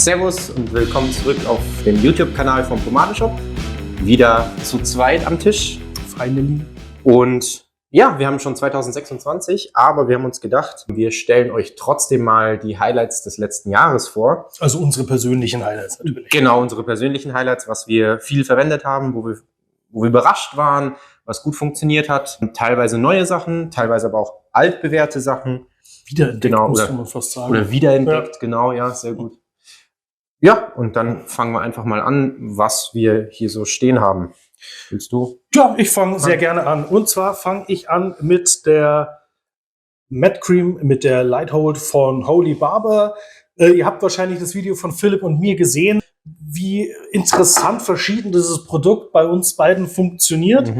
Servus und willkommen zurück auf dem YouTube-Kanal vom Pomadeshop. Wieder zu zweit am Tisch. Finally. Und ja, wir haben schon 2026, aber wir haben uns gedacht, wir stellen euch trotzdem mal die Highlights des letzten Jahres vor. Also unsere persönlichen Highlights natürlich. Genau, unsere persönlichen Highlights, was wir viel verwendet haben, wo wir überrascht waren, was gut funktioniert hat. Teilweise neue Sachen, teilweise aber auch altbewährte Sachen. Wiederentdeckt, genau, muss man fast sagen. Oder wiederentdeckt, ja. Genau, ja, sehr gut. Ja, und dann fangen wir einfach mal an, was wir hier so stehen haben. Willst du? Ja, ich fange sehr gerne an. Und zwar fange ich an mit der Matte Cream, mit der Lighthold von Holy Barber. Ihr habt wahrscheinlich das Video von Philipp und mir gesehen, wie interessant verschieden dieses Produkt bei uns beiden funktioniert,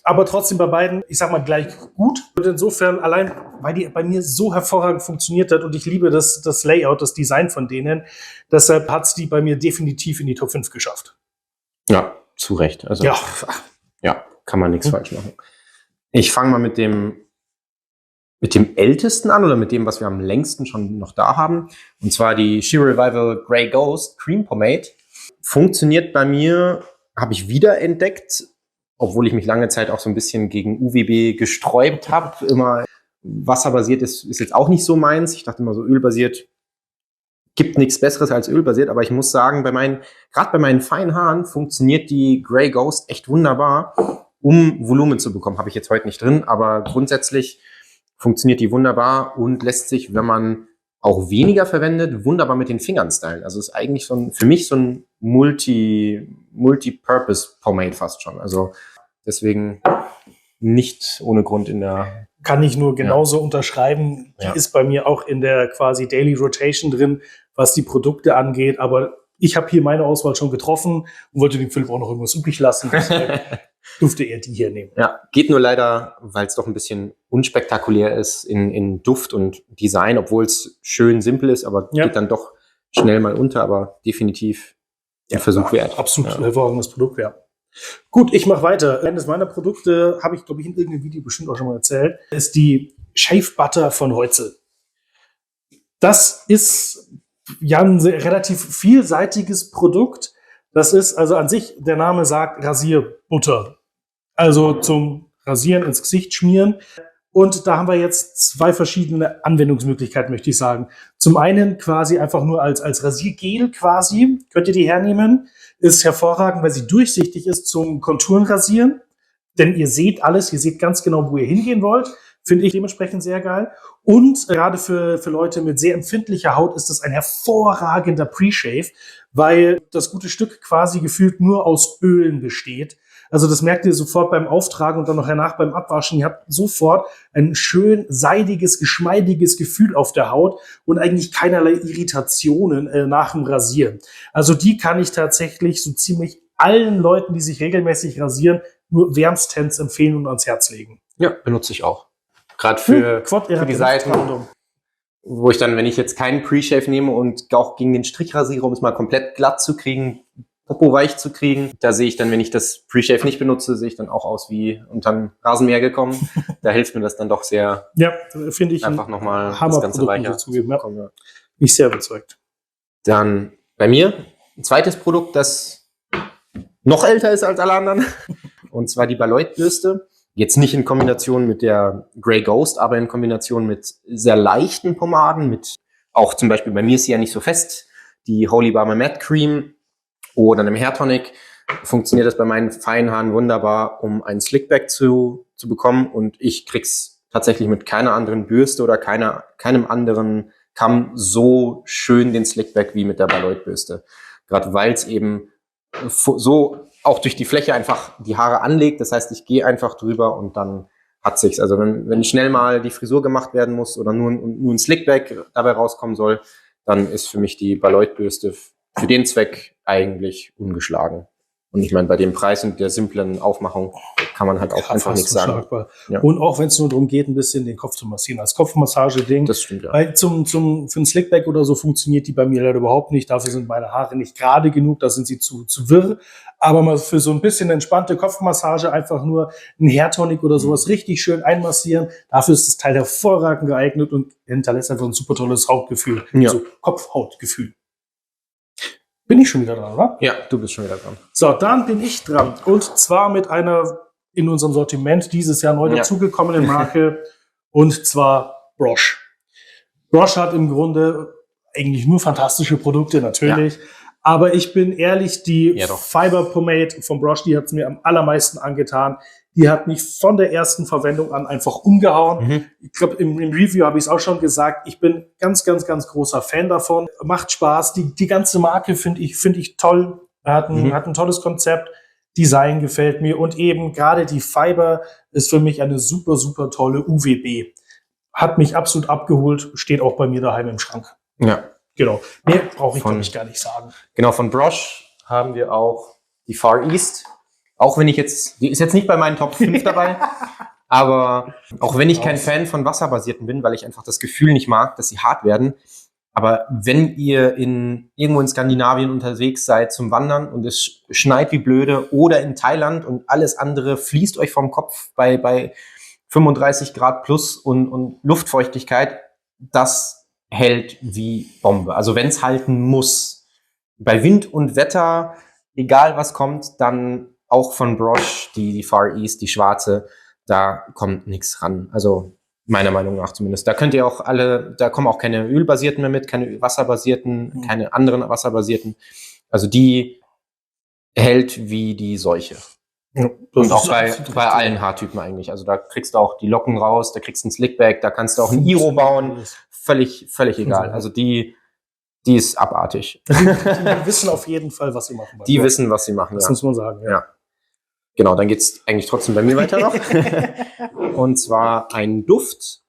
aber trotzdem bei beiden, ich sag mal, gleich gut. Und insofern, allein weil die bei mir so hervorragend funktioniert hat und ich liebe das Layout, das Design von denen, deshalb hat es die bei mir definitiv in die Top 5 geschafft. Ja, zu Recht. Also, ja, kann man nichts falsch machen. Ich fange mal mit dem ältesten an oder mit dem, was wir am längsten schon noch da haben. Und zwar die Sheer Revival Grey Ghost Cream Pomade. Funktioniert bei mir, habe ich wiederentdeckt, obwohl ich mich lange Zeit auch so ein bisschen gegen UVB gesträubt habe. Immer wasserbasiert ist jetzt auch nicht so meins. Ich dachte immer so ölbasiert gibt nichts Besseres als ölbasiert. Aber ich muss sagen, gerade bei meinen feinen Haaren funktioniert die Grey Ghost echt wunderbar, um Volumen zu bekommen. Habe ich jetzt heute nicht drin, aber grundsätzlich funktioniert die wunderbar und lässt sich, wenn man auch weniger verwendet, wunderbar mit den Fingern stylen. Also ist eigentlich für mich so ein Multi-Purpose-Pomade fast schon. Also deswegen nicht ohne Grund in der... Kann ich nur genauso unterschreiben. Die ist bei mir auch in der quasi Daily Rotation drin, was die Produkte angeht. Aber ich habe hier meine Auswahl schon getroffen und wollte dem Philipp auch noch irgendwas übrig lassen. Deshalb durfte er die hier nehmen. Ja, geht nur leider, weil es doch ein bisschen unspektakulär ist in Duft und Design, obwohl es schön simpel ist, aber geht dann doch schnell mal unter, aber definitiv ein Versuch wert. Absolut hervorragendes Produkt, ja. Gut, ich mache weiter. Eines meiner Produkte, habe ich, glaube ich, in irgendeinem Video bestimmt auch schon mal erzählt, ist die Shave Butter von Heutzel. Das ist ja ein relativ vielseitiges Produkt. Das ist also an sich, der Name sagt Rasierbutter. Also zum Rasieren ins Gesicht schmieren. Und da haben wir jetzt zwei verschiedene Anwendungsmöglichkeiten, möchte ich sagen. Zum einen quasi einfach nur als Rasiergel quasi, könnt ihr die hernehmen. Ist hervorragend, weil sie durchsichtig ist zum Konturenrasieren. Denn ihr seht alles, ihr seht ganz genau, wo ihr hingehen wollt. Finde ich dementsprechend sehr geil. Und gerade für Leute mit sehr empfindlicher Haut ist das ein hervorragender Pre-Shave, weil das gute Stück quasi gefühlt nur aus Ölen besteht. Also das merkt ihr sofort beim Auftragen und dann noch danach beim Abwaschen. Ihr habt sofort ein schön seidiges, geschmeidiges Gefühl auf der Haut und eigentlich keinerlei Irritationen nach dem Rasieren. Also die kann ich tatsächlich so ziemlich allen Leuten, die sich regelmäßig rasieren, nur wärmstens empfehlen und ans Herz legen. Ja, benutze ich auch. Gerade für die Seiten, wo ich dann, wenn ich jetzt keinen Pre-Shave nehme und auch gegen den Strichrasierer, um es mal komplett glatt zu kriegen, Popo weich zu kriegen, da sehe ich dann, wenn ich das Pre-Shave nicht benutze, sehe ich dann auch aus wie unterm Rasenmäher gekommen. Da hilft mir das dann doch sehr. Ja, finde ich einfach nochmal das Ganze weicher zugeben. Ja. Bin ich sehr überzeugt. Dann bei mir ein zweites Produkt, das noch älter ist als alle anderen. Und zwar die Bayreuth-Bürste. Jetzt nicht in Kombination mit der Grey Ghost, aber in Kombination mit sehr leichten Pomaden, mit auch zum Beispiel, bei mir ist sie ja nicht so fest, die Holy Barber Matte Cream oder einem Hair Tonic, funktioniert das bei meinen feinen Haaren wunderbar, um einen Slickback zu bekommen. Und ich krieg's tatsächlich mit keiner anderen Bürste oder keinem anderen Kamm so schön den Slickback wie mit der Bayreuth-Bürste. Gerade weil es eben so auch durch die Fläche einfach die Haare anlegt. Das heißt, ich gehe einfach drüber und dann hat sich's. Also wenn schnell mal die Frisur gemacht werden muss oder nur ein Slickback dabei rauskommen soll, dann ist für mich die Bayreuth-Bürste für den Zweck eigentlich ungeschlagen. Und ich meine, bei dem Preis und der simplen Aufmachung kann man halt auch einfach nichts sagen. Ja. Und auch wenn es nur darum geht, ein bisschen den Kopf zu massieren. Als Kopfmassage-Ding. Das stimmt, ja. Weil für ein Slickback oder so funktioniert die bei mir leider überhaupt nicht. Dafür sind meine Haare nicht gerade genug, da sind sie zu wirr. Aber mal für so ein bisschen entspannte Kopfmassage einfach nur ein Hair Tonic oder sowas richtig schön einmassieren. Dafür ist das Teil hervorragend geeignet und hinterlässt einfach ein super tolles Hautgefühl. Ja. So Kopfhautgefühl. Bin ich schon wieder dran, oder? Ja, du bist schon wieder dran. So, dann bin ich dran. Und zwar mit einer in unserem Sortiment dieses Jahr neu dazugekommenen Marke. Und zwar Brosh. Brosh hat im Grunde eigentlich nur fantastische Produkte, natürlich. Ja. Aber ich bin ehrlich, die Fiber Pomade von Brosh, die hat es mir am allermeisten angetan. Die hat mich von der ersten Verwendung an einfach umgehauen. Ich glaube, im Review habe ich es auch schon gesagt. Ich bin ganz, ganz, ganz großer Fan davon. Macht Spaß. Die ganze Marke finde ich toll. Hat ein tolles Konzept. Design gefällt mir. Und eben gerade die Fiber ist für mich eine super, super tolle UWB. Hat mich absolut abgeholt. Steht auch bei mir daheim im Schrank. Ja. Genau. Mehr brauche ich, glaube ich, gar nicht sagen. Genau, von Brosh haben wir auch die Far East. Auch wenn die ist jetzt nicht bei meinen Top 5 dabei, aber auch wenn ich kein Fan von wasserbasierten bin, weil ich einfach das Gefühl nicht mag, dass sie hart werden. Aber wenn ihr irgendwo in Skandinavien unterwegs seid zum Wandern und es schneit wie blöde oder in Thailand und alles andere fließt euch vom Kopf bei 35 Grad plus und Luftfeuchtigkeit, das hält wie Bombe. Also wenn es halten muss, bei Wind und Wetter, egal was kommt, dann auch von Brosh, die Far East, die schwarze, da kommt nichts ran. Also meiner Meinung nach zumindest. Da könnt ihr auch da kommen auch keine ölbasierten mehr mit, keine wasserbasierten, keine anderen wasserbasierten. Also die hält wie die Seuche. Ja, und auch bei allen Haartypen eigentlich. Also da kriegst du auch die Locken raus, da kriegst du ein Slickback, da kannst du auch ein Iro bauen. Völlig egal. Also die ist abartig. Die wissen auf jeden Fall, was sie machen. Die wissen, was sie machen, das muss man sagen, ja. Genau, dann geht's eigentlich trotzdem bei mir weiter noch. Und zwar ein Duft.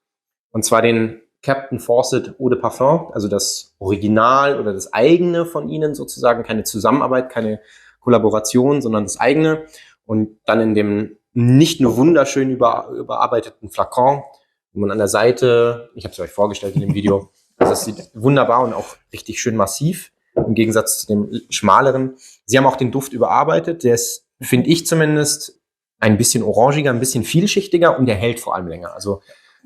Und zwar den Captain Fawcett Eau de Parfum. Also das Original oder das eigene von ihnen sozusagen. Keine Zusammenarbeit, keine Kollaboration, sondern das eigene. Und dann in dem nicht nur wunderschön überarbeiteten Flakon, wo man an der Seite, ich habe es euch vorgestellt in dem Video, also das sieht wunderbar und auch richtig schön massiv, im Gegensatz zu dem schmaleren. Sie haben auch den Duft überarbeitet, der ist, finde ich zumindest, ein bisschen orangiger, ein bisschen vielschichtiger und der hält vor allem länger. Also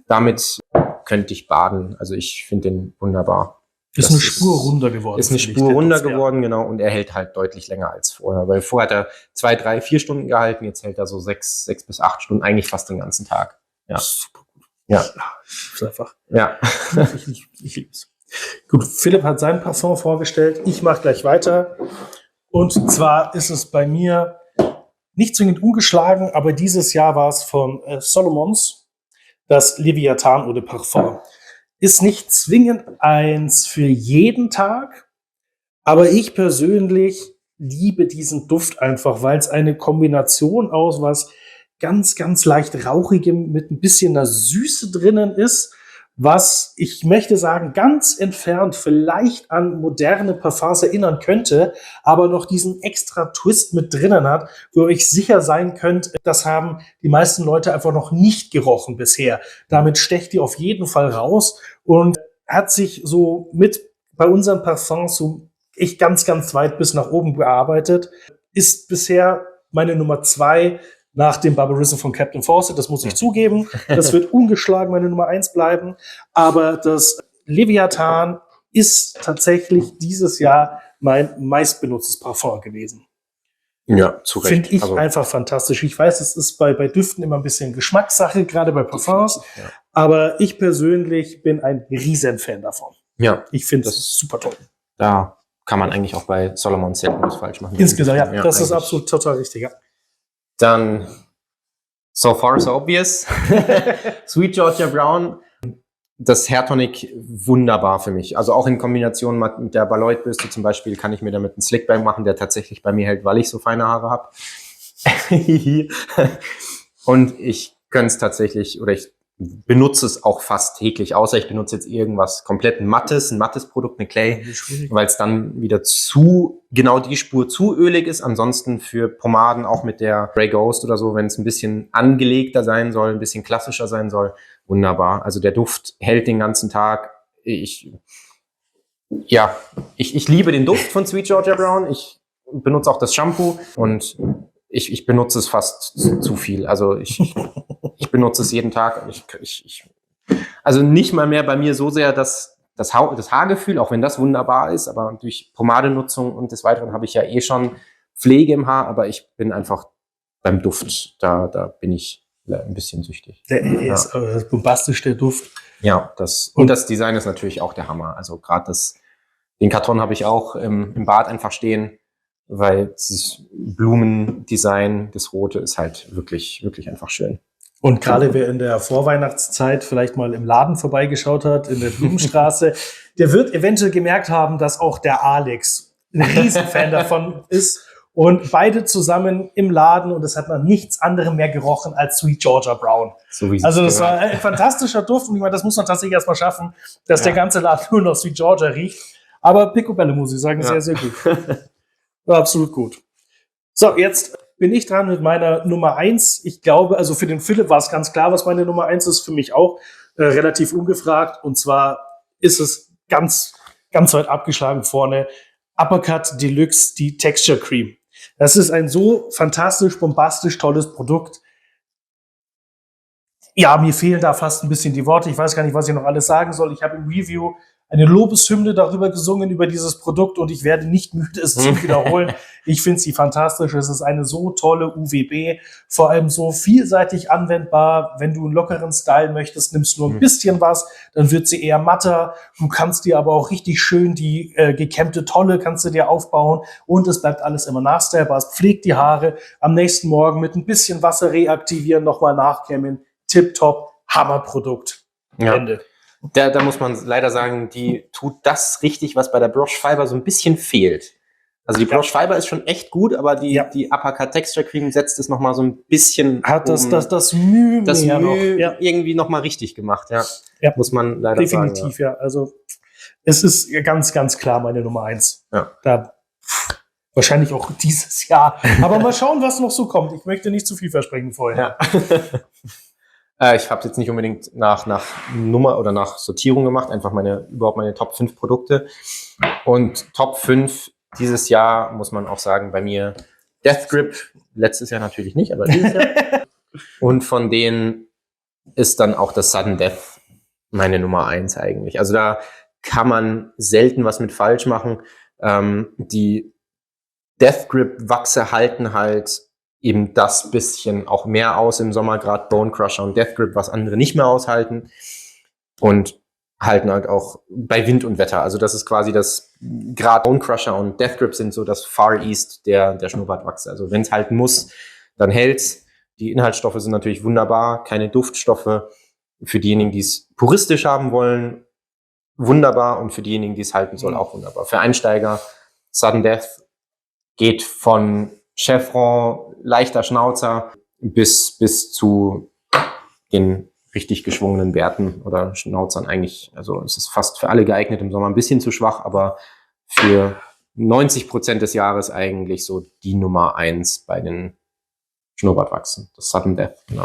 damit könnte ich baden. Also ich finde den wunderbar. Ist eine Spur runder geworden. Ist eine Spur runder geworden, genau. Und er hält halt deutlich länger als vorher. Weil vorher hat er 2, 3, 4 Stunden gehalten. Jetzt hält er so 6 bis 8 Stunden, eigentlich fast den ganzen Tag. Ja. Super gut. Ja. Ist einfach. Ja. Ich liebe es. Gut, Philipp hat sein Parfum vorgestellt. Ich mache gleich weiter. Und zwar ist es bei mir nicht zwingend ungeschlagen, aber dieses Jahr war es von Solomons, das Leviathan Eau de Parfum. Ist nicht zwingend eins für jeden Tag, aber ich persönlich liebe diesen Duft einfach, weil es eine Kombination aus was ganz, ganz leicht Rauchigem mit ein bisschen einer Süße drinnen ist, was, ich möchte sagen, ganz entfernt vielleicht an moderne Parfums erinnern könnte, aber noch diesen extra Twist mit drinnen hat, wo ihr euch sicher sein könnt, das haben die meisten Leute einfach noch nicht gerochen bisher. Damit stecht ihr auf jeden Fall raus und hat sich so mit bei unseren Parfums so echt ganz, ganz weit bis nach oben gearbeitet. Ist bisher meine Nummer 2 nach dem Barbarism von Captain Fawcett, das muss ich zugeben. Das wird ungeschlagen meine Nummer 1 bleiben. Aber das Leviathan ist tatsächlich dieses Jahr mein meistbenutztes Parfum gewesen. Ja, zu Recht. Finde ich einfach fantastisch. Ich weiß, es ist bei Düften immer ein bisschen Geschmackssache, gerade bei Parfums. Ja. Aber ich persönlich bin ein Riesenfan davon. Ja. Ich finde das super toll. Da kann man eigentlich auch bei Solomon selten was falsch machen. Insgesamt, ja. Das ist absolut total richtig, ja. Dann So Far So Obvious, Sweet Georgia Brown, das Hair Tonic wunderbar für mich. Also auch in Kombination mit der Baloid-Bürste zum Beispiel kann ich mir damit einen Slickback machen, der tatsächlich bei mir hält, weil ich so feine Haare habe. Und ich könnte es tatsächlich, oder ich benutze es auch fast täglich, außer ich benutze jetzt irgendwas komplett ein mattes Produkt, eine Clay, weil es dann wieder genau die Spur zu ölig ist. Ansonsten für Pomaden auch mit der Grey Ghost oder so, wenn es ein bisschen angelegter sein soll, ein bisschen klassischer sein soll, wunderbar. Also der Duft hält den ganzen Tag. Ich liebe den Duft von Sweet Georgia Brown. Ich benutze auch das Shampoo und ich benutze es fast zu viel. Also ich benutze es jeden Tag. Also nicht mal mehr bei mir so sehr, dass das Haargefühl, auch wenn das wunderbar ist, aber durch Pomadenutzung und des Weiteren habe ich ja schon Pflege im Haar, aber ich bin einfach beim Duft, da bin ich ein bisschen süchtig. Der ist bombastisch, der Duft. Ja, und das Design ist natürlich auch der Hammer. Also gerade den Karton habe ich auch im Bad einfach stehen, weil das Blumendesign, das Rote ist halt wirklich, wirklich einfach schön. Und gerade wer in der Vorweihnachtszeit vielleicht mal im Laden vorbeigeschaut hat, in der Blumenstraße, der wird eventuell gemerkt haben, dass auch der Alex ein Riesenfan davon ist. Und beide zusammen im Laden und es hat nach nichts anderem mehr gerochen als Sweet Georgia Brown. So wie also das war ein fantastischer Duft und ich meine, das muss man tatsächlich erstmal schaffen, dass der ganze Laden nur noch Sweet Georgia riecht. Aber Picobello muss ich sagen, sehr, sehr gut. War absolut gut. So, jetzt bin ich dran mit meiner Nummer 1. Ich glaube, also für den Philipp war es ganz klar, was meine Nummer 1 ist, für mich auch relativ ungefragt. Und zwar ist es ganz, ganz weit abgeschlagen vorne. Uppercut Deluxe, die Texture Cream. Das ist ein so fantastisch, bombastisch tolles Produkt. Ja, mir fehlen da fast ein bisschen die Worte. Ich weiß gar nicht, was ich noch alles sagen soll. Ich habe im Review eine Lobeshymne darüber gesungen, über dieses Produkt und ich werde nicht müde, es zu wiederholen. Ich finde sie fantastisch. Es ist eine so tolle UWB, vor allem so vielseitig anwendbar. Wenn du einen lockeren Style möchtest, nimmst nur ein bisschen was, dann wird sie eher matter. Du kannst dir aber auch richtig schön die gekämmte Tolle kannst du dir aufbauen und es bleibt alles immer nachstellbar. Es pflegt die Haare. Am nächsten Morgen mit ein bisschen Wasser reaktivieren, nochmal nachkämmen. Tipptopp, Hammerprodukt. Ja. Ende. Da muss man leider sagen, die tut das richtig, was bei der Brush Fiber so ein bisschen fehlt. Also die Brush Fiber ist schon echt gut, aber die Uppercut Texture Cream setzt es nochmal so ein bisschen. Hat das Mühe irgendwie nochmal richtig gemacht, ja. Muss man leider definitiv sagen. Definitiv, ja. Also es ist ganz, ganz klar meine Nummer 1. Ja. Da wahrscheinlich auch dieses Jahr. Aber mal schauen, was noch so kommt. Ich möchte nicht zu viel versprechen vorher. Ja. Ich habe jetzt nicht unbedingt nach Nummer oder nach Sortierung gemacht, einfach meine Top 5 Produkte. Und Top 5 dieses Jahr, muss man auch sagen, bei mir Death Grip, letztes Jahr natürlich nicht, aber dieses Jahr. Und von denen ist dann auch das Sudden Death meine Nummer 1 eigentlich. Also da kann man selten was mit falsch machen. Die Death Grip Wachse halten halt eben das bisschen auch mehr aus im Sommer, gerade Bone Crusher und Death Grip, was andere nicht mehr aushalten und halten halt auch bei Wind und Wetter. Also das ist quasi gerade Bone Crusher und Death Grip sind so das Far East der Schnurrbartwachse. Also wenn es halten muss, dann hält's. Die Inhaltsstoffe sind natürlich wunderbar, keine Duftstoffe. Für diejenigen, die es puristisch haben wollen, wunderbar und für diejenigen, die es halten soll, auch wunderbar. Für Einsteiger, Sudden Death geht von Chevron, leichter Schnauzer bis zu den richtig geschwungenen Bärten oder Schnauzern eigentlich. Also es ist fast für alle geeignet, im Sommer ein bisschen zu schwach, aber für 90% des Jahres eigentlich so die Nummer 1 bei den Schnurrbartwachsen. Das Sudden Death, genau.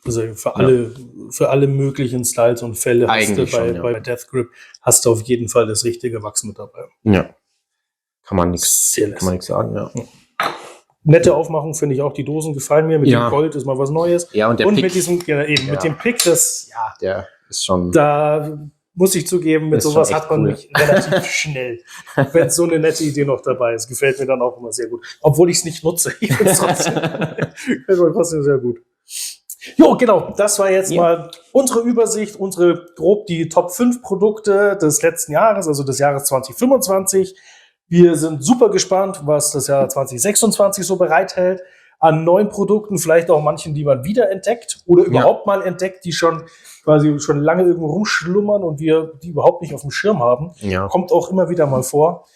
Also für alle möglichen Styles und Fälle eigentlich hast du bei Death Grip hast du auf jeden Fall das richtige Wachs mit dabei. Ja. Kann man nichts sagen, ja. Nette Aufmachung finde ich auch. Die Dosen gefallen mir. Mit dem Gold ist mal was Neues. Ja, und Pick. Mit diesem, mit dem Pick, der ist schon. Da muss ich zugeben, mit sowas hat man mich relativ schnell. Wenn so eine nette Idee noch dabei ist, gefällt mir dann auch immer sehr gut. Obwohl ich es nicht nutze. Ich finde es trotzdem sehr gut. Jo, genau. Das war jetzt mal unsere Übersicht, grob die Top 5 Produkte des letzten Jahres, also des Jahres 2025. Wir sind super gespannt, was das Jahr 2026 so bereithält. An neuen Produkten, vielleicht auch manchen, die man wieder entdeckt oder überhaupt mal entdeckt, die schon lange irgendwo rumschlummern und wir die überhaupt nicht auf dem Schirm haben. Ja. Kommt auch immer wieder mal vor.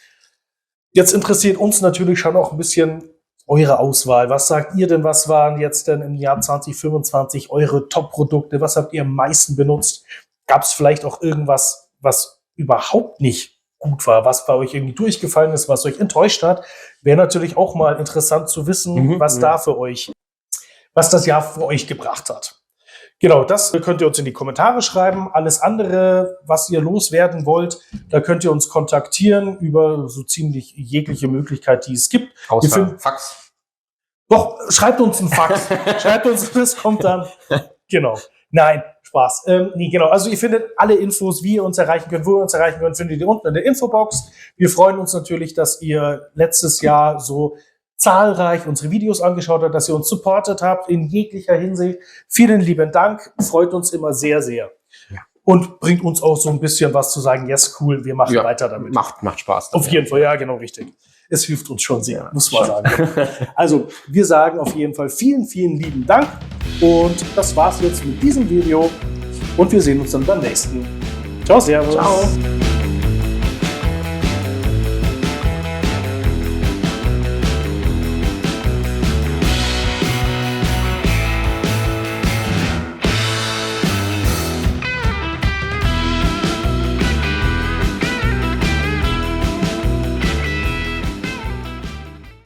Jetzt interessiert uns natürlich schon auch ein bisschen eure Auswahl. Was sagt ihr denn? Was waren jetzt denn im Jahr 2025 eure Top-Produkte? Was habt ihr am meisten benutzt? Gab es vielleicht auch irgendwas, was überhaupt nicht gut war, was bei euch irgendwie durchgefallen ist, was euch enttäuscht hat? Wäre natürlich auch mal interessant zu wissen, was das Jahr für euch gebracht hat. Genau, das könnt ihr uns in die Kommentare schreiben. Alles andere, was ihr loswerden wollt, da könnt ihr uns kontaktieren über so ziemlich jegliche Möglichkeit, die es gibt. Außer Fax. Doch, schreibt uns einen Fax. Schreibt uns, das kommt dann. Genau. Nein, Spaß. Nee, genau. Also ihr findet alle Infos, wie ihr uns erreichen könnt, wo ihr uns erreichen könnt, findet ihr unten in der Infobox. Wir freuen uns natürlich, dass ihr letztes Jahr so zahlreich unsere Videos angeschaut habt, dass ihr uns supportet habt in jeglicher Hinsicht. Vielen lieben Dank. Freut uns immer sehr, sehr. Ja. Und bringt uns auch so ein bisschen was zu sagen, yes, cool, wir machen weiter damit. Macht Spaß. Auf jeden Fall, ja, genau, richtig. Es hilft uns schon sehr, muss man sagen. Also, wir sagen auf jeden Fall vielen, vielen lieben Dank. Und das war's jetzt mit diesem Video. Und wir sehen uns dann beim nächsten. Ciao, servus. Ciao.